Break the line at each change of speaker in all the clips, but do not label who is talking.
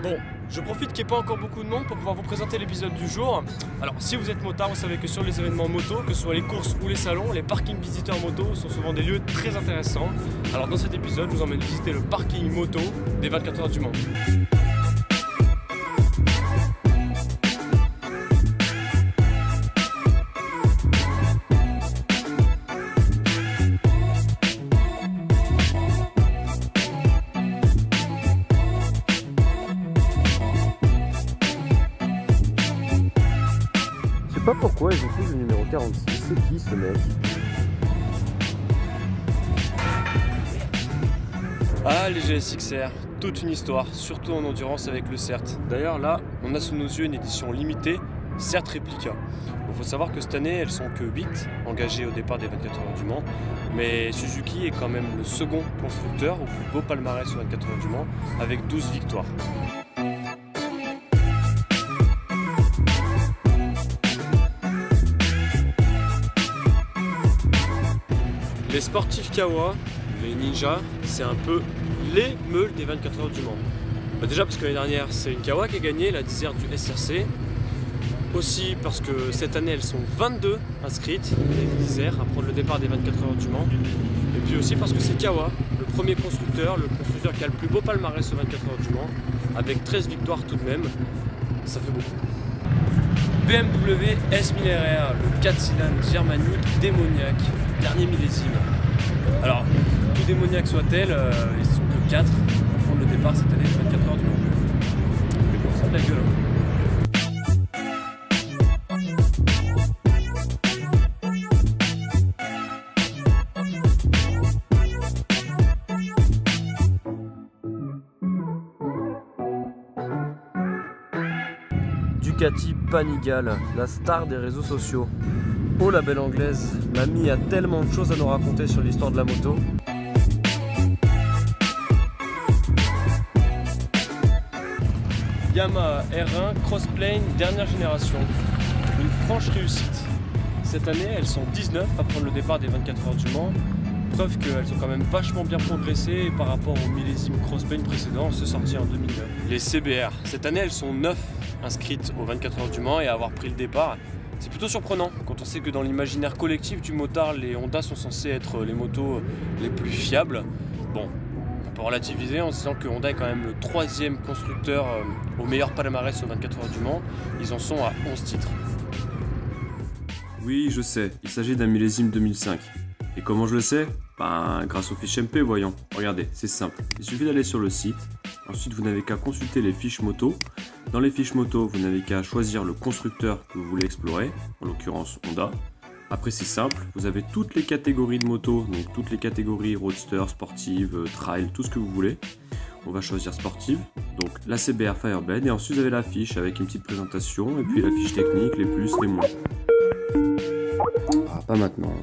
Bon, je profite qu'il n'y ait pas encore beaucoup de monde pour pouvoir vous présenter l'épisode du jour. Alors, si vous êtes motard, vous savez que sur les événements moto, que ce soit les courses ou les salons, les parkings visiteurs moto sont souvent des lieux très intéressants. Alors, dans cet épisode, je vous emmène visiter le parking moto des 24 heures du Mans.
Je sais pas pourquoi ils ont pris le numéro 46, c'est qui ce mec?
Ah, les GSX-R, toute une histoire, surtout en endurance avec le CERT. D'ailleurs là, on a sous nos yeux une édition limitée, CERT Replica. Il faut savoir que cette année, elles sont que 8 engagées au départ des 24 heures du Mans, mais Suzuki est quand même le second constructeur au plus beau palmarès sur 24 heures du Mans, avec 12 victoires. Les sportifs Kawa, les ninjas, c'est un peu les meules des 24 heures du Mans. Déjà parce que l'année dernière, c'est une Kawa qui a gagné la disère du SRC. Aussi parce que cette année, elles sont 22 inscrites, les disères, à prendre le départ des 24 heures du Mans. Et puis aussi parce que c'est Kawa, le premier constructeur, le constructeur qui a le plus beau palmarès sur 24 heures du Mans, avec 13 victoires tout de même. Ça fait beaucoup. BMW S1000RR, le 4 cylindres germanique démoniaque, dernier millésime. Alors, tout démoniaque soit-elle, ils sont que 4 pour prendre le départ cette année de 24 heures du Mans. Mais bon, ça a de la gueule.
Ducati Panigale, la star des réseaux sociaux. Oh la belle anglaise, mamie a tellement de choses à nous raconter sur l'histoire de la moto.
Yamaha R1 Crossplane dernière génération. Une franche réussite. Cette année, elles sont 19 à prendre le départ des 24 heures du Mans. Preuve qu'elles ont quand même vachement bien progressé par rapport au millésime Crossplane précédent, se sorti en 2009. Les CBR, cette année elles sont 9 inscrites aux 24 heures du Mans et à avoir pris le départ. C'est plutôt surprenant quand on sait que dans l'imaginaire collectif du motard, les Honda sont censés être les motos les plus fiables. Bon, on peut relativiser en se disant que Honda est quand même le 3e constructeur au meilleur palmarès aux 24 heures du Mans. Ils en sont à 11 titres.
Oui, je sais, il s'agit d'un millésime 2005. Et comment je le sais? Ben, grâce aux fiches MP, voyons. Regardez, c'est simple. Il suffit d'aller sur le site. Ensuite, vous n'avez qu'à consulter les fiches moto. Dans les fiches moto, vous n'avez qu'à choisir le constructeur que vous voulez explorer, en l'occurrence Honda. Après, c'est simple, vous avez toutes les catégories de moto, donc toutes les catégories roadster, sportive, trail, tout ce que vous voulez. On va choisir sportive, donc la CBR Firebird, et ensuite vous avez la fiche avec une petite présentation, et puis la fiche technique, les plus, les moins. Ah, pas maintenant.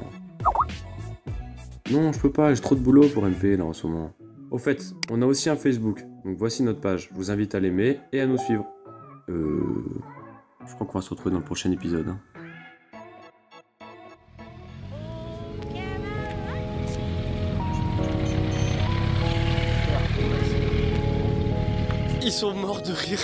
Non, je peux pas, j'ai trop de boulot pour MP là en ce moment. Au fait, on a aussi un Facebook, donc voici notre page. Je vous invite à l'aimer et à nous suivre. Je crois qu'on va se retrouver dans le prochain épisode. Hein.
Ils sont morts de rire.